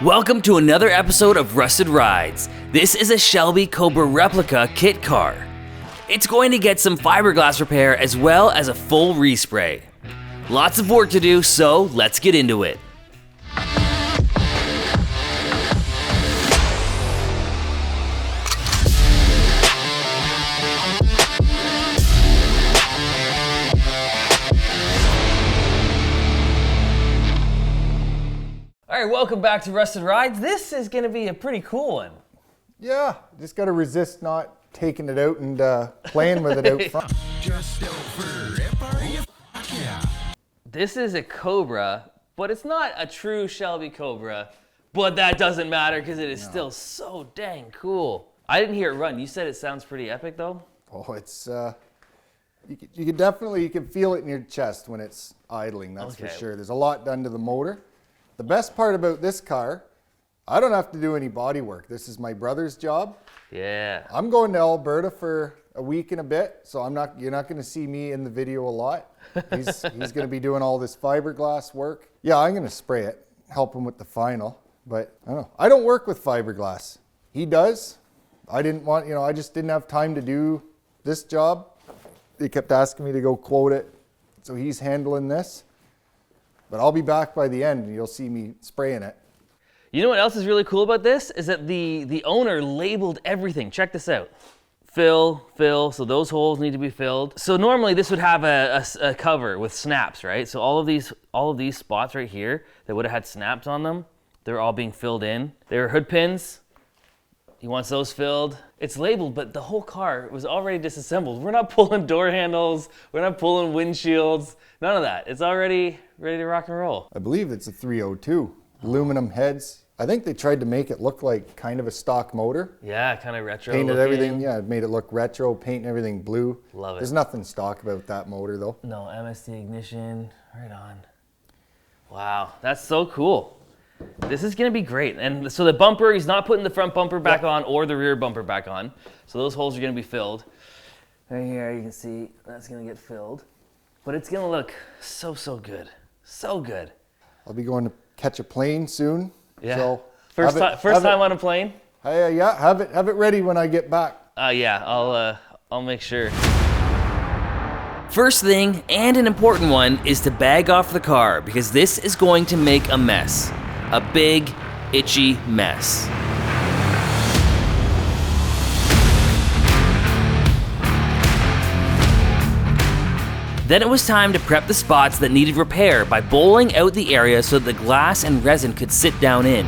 Welcome to another episode of Rusted Rides. This is a Shelby Cobra replica kit car. It's going to get some fiberglass repair as well as a full respray. Lots of work to do, so let's get into it. All right, welcome back to Rusted Rides. This is gonna be a pretty cool one. Yeah, just gotta resist not taking it out and playing with it out front. This is a Cobra, but it's not a true Shelby Cobra, but that doesn't matter because it is still so dang cool. I didn't hear it run. You said it sounds pretty epic though? Oh, it's, you can definitely, you can feel it in your chest when it's idling, that's for sure. There's a lot done to the motor. The best part about this car, I don't have to do any body work. This is my brother's job. Yeah. I'm going to Alberta for a week and a bit, so you're not going to see me in the video a lot. He's going to be doing all this fiberglass work. Yeah, I'm going to spray it, help him with the final, but I don't know. I don't work with fiberglass. He does. I didn't want, I just didn't have time to do this job. They kept asking me to go quote it, so he's handling this. But I'll be back by the end and you'll see me spraying it. You know what else is really cool about this? Is that the owner labeled everything. Check this out. Fill, so those holes need to be filled. So normally this would have a cover with snaps, right? So all of these spots right here that would have had snaps on them, they're all being filled in. There are hood pins. He wants those filled. It's labeled, but the whole car was already disassembled. We're not pulling door handles. We're not pulling windshields. None of that. It's already ready to rock and roll. I believe it's a 302. Aluminum heads. I think they tried to make it look like kind of a stock motor. Yeah, kind of retro Painted looking. everything, yeah, it made it look retro, painting everything blue. Love it. There's nothing stock about that motor though. No, MST ignition, right on. Wow, that's so cool. This is gonna be great. And so the bumper, he's not putting the front bumper back on or the rear bumper back on. So those holes are gonna be filled. Right here, you can see that's gonna get filled. But it's gonna look so good. So good. I'll be going to catch a plane soon. Yeah. So first time on a plane? Yeah, have it ready when I get back. Yeah, I'll make sure. First thing, and an important one, is to bag off the car because this is going to make a mess. A big, itchy mess. Then it was time to prep the spots that needed repair by bowling out the area so that the glass and resin could sit down in.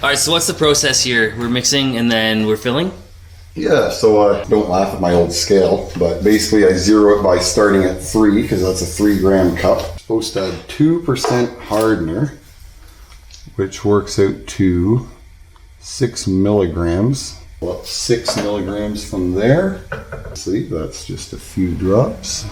All right, so what's the process here? We're mixing and then we're filling? Yeah, so don't laugh at my old scale, but basically I zero it by starting at 3 because that's a 3 gram cup. Supposed to add 2% hardener, which works out to 6 milligrams. Well, 6 milligrams from there. See, that's just a few drops.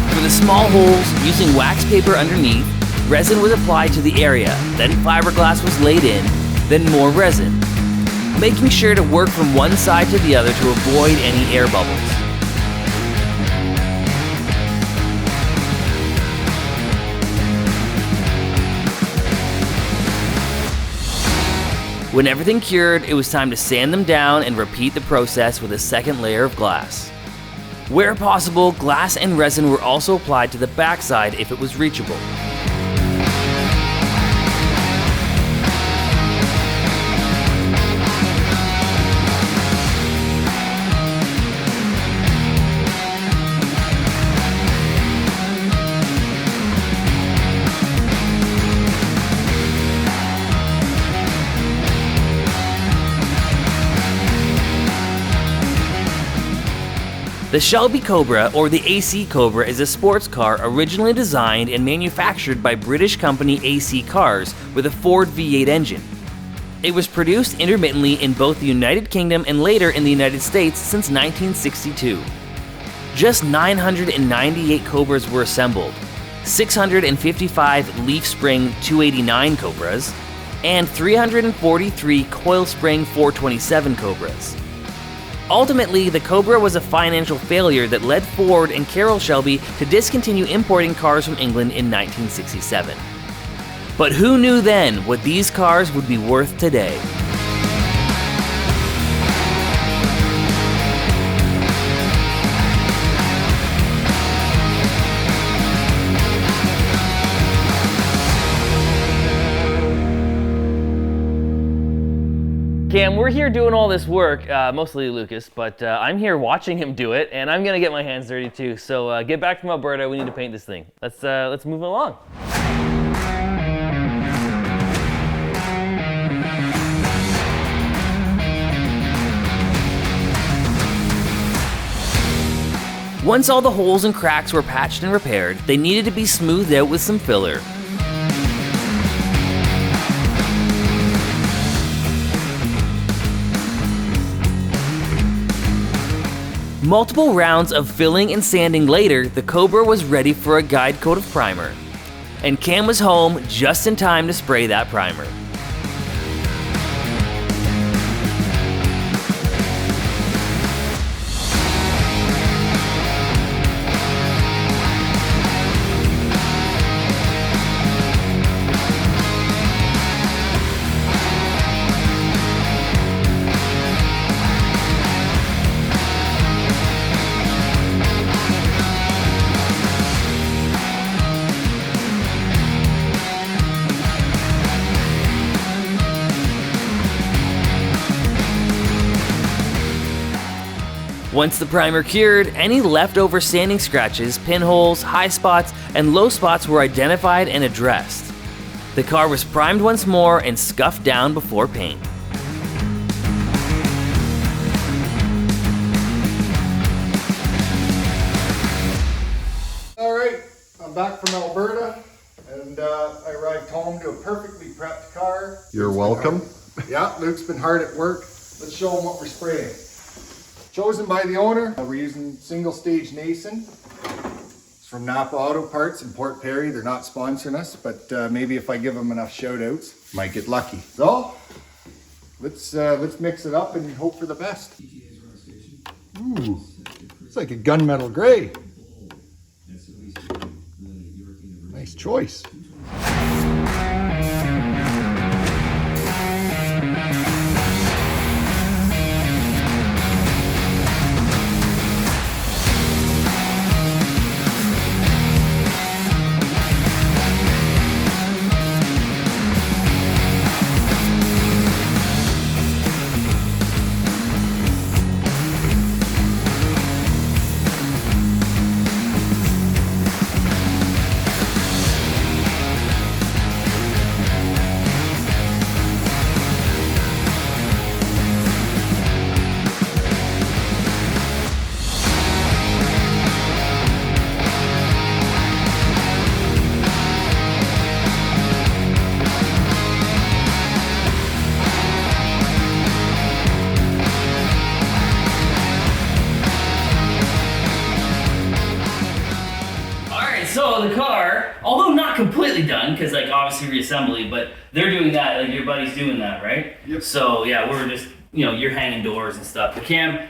For the small holes, using wax paper underneath, resin was applied to the area, then fiberglass was laid in, then more resin, making sure to work from one side to the other to avoid any air bubbles. When everything cured, it was time to sand them down and repeat the process with a second layer of glass. Where possible, glass and resin were also applied to the backside if it was reachable. The Shelby Cobra, or the AC Cobra, is a sports car originally designed and manufactured by British company AC Cars with a Ford V8 engine. It was produced intermittently in both the United Kingdom and later in the United States since 1962. Just 998 Cobras were assembled, 655 leaf spring 289 Cobras, and 343 coil spring 427 Cobras. Ultimately, the Cobra was a financial failure that led Ford and Carroll Shelby to discontinue importing cars from England in 1967. But who knew then what these cars would be worth today? Cam, we're here doing all this work, mostly Lucas, but I'm here watching him do it, and I'm gonna get my hands dirty too. So get back from Alberta, we need to paint this thing. Let's move along. Once all the holes and cracks were patched and repaired, they needed to be smoothed out with some filler. Multiple rounds of filling and sanding later, the Cobra was ready for a guide coat of primer. And Cam was home just in time to spray that primer. Once the primer cured, any leftover sanding scratches, pinholes, high spots, and low spots were identified and addressed. The car was primed once more and scuffed down before paint. All right, I'm back from Alberta, and I arrived home to a perfectly prepped car. You're welcome. Yeah, Luke's been hard at work. Let's show him what we're spraying. Chosen by the owner, we're using single stage Nason. It's from Napa Auto Parts in Port Perry. They're not sponsoring us, but maybe if I give them enough shout outs, might get lucky. So let's mix it up and hope for the best. Ooh, it's like a gunmetal gray. Nice choice. So the car, although not completely done, because like obviously reassembly, but they're doing that, like your buddy's doing that, right? Yep. So yeah, we're just, you're hanging doors and stuff. But Cam,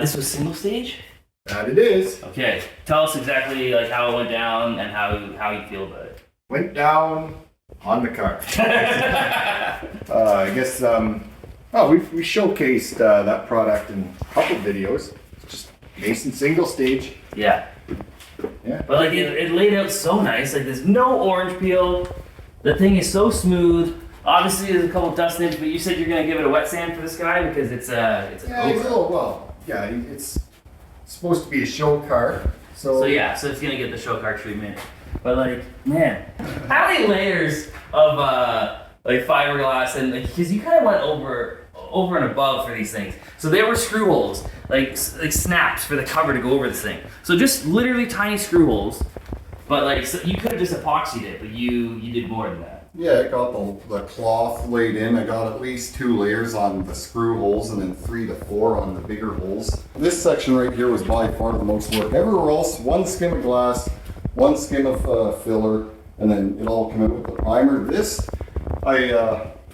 this was single stage? That it is. Okay, tell us exactly like how it went down and how you feel about it. Went down on the car. I guess, we showcased that product in a couple videos. Just Nason single stage. Yeah. Yeah. But like it laid out so nice. Like there's no orange peel. The thing is so smooth. Obviously there's a couple dust nibs, but you said you're gonna give it a wet sand for this guy because it's a Yeah, it's a little, it's supposed to be a show car. So it's gonna get the show car treatment. But like, man, how many layers of like fiberglass and like, because you kind of went over and above for these things. So there were screw holes, like snaps for the cover to go over this thing. So just literally tiny screw holes, but like so you could have just epoxied it, but you did more than that. Yeah, I got the cloth laid in. I got at least 2 layers on the screw holes and then 3 to 4 on the bigger holes. This section right here was by far the most work. Everywhere else, 1 skim of glass, 1 skim of filler, and then it all came out with the primer. This,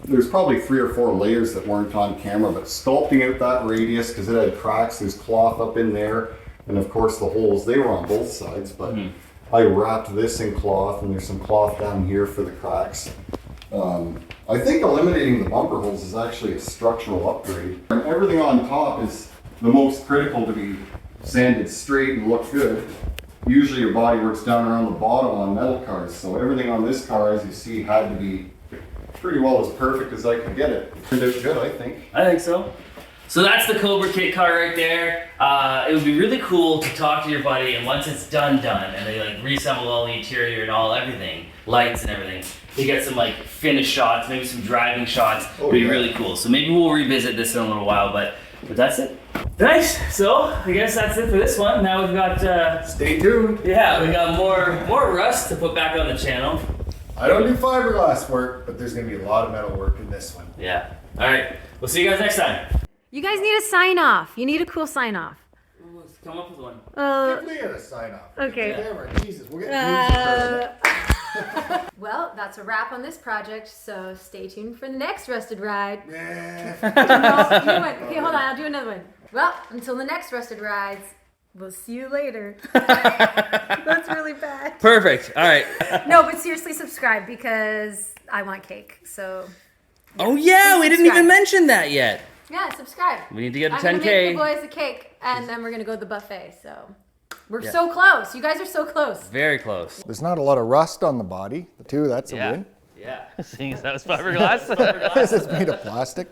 there's probably 3 or 4 layers that weren't on camera, but sculpting out that radius, because it had cracks, there's cloth up in there, and of course the holes, they were on both sides, but I wrapped this in cloth, and there's some cloth down here for the cracks. I think eliminating the bumper holes is actually a structural upgrade. And everything on top is the most critical to be sanded straight and look good. Usually your body works down around the bottom on metal cars, so everything on this car, as you see, had to be pretty well as perfect as I could get it. It turned out good, I think. I think so. So that's the Cobra kit car right there. It would be really cool to talk to your buddy, and once it's done, and they like reassemble all the interior and everything, lights and everything, to get some like finish shots, maybe some driving shots. It'd be really cool. So maybe we'll revisit this in a little while, but that's it. Nice. So I guess that's it for this one. Now we've got. Stay tuned. Yeah, we got more rust to put back on the channel. I don't do fiberglass work, but there's gonna be a lot of metal work in this one. Yeah. All right. We'll see you guys next time. You guys need a sign off. You need a cool sign off. Let's come up with one. Give me a sign off. Okay. Camera. Jesus, we'll get Well, that's a wrap on this project, so stay tuned for the next Rusted Ride. Nah. No, you went. Okay, hold on, I'll do another one. Well, until the next Rusted Rides, we'll see you later. That's really bad. Perfect. All right. No, but seriously, subscribe because I want cake, so. Oh yeah, we didn't even mention that yet. Yeah, subscribe. We need to get a I'm gonna 10K. make the boys a cake, and then we're gonna go to the buffet, so. We're so close. You guys are so close. Very close. There's not a lot of rust on the body. That's a win. Yeah. Seeing as that was fiberglass. This is made of plastic.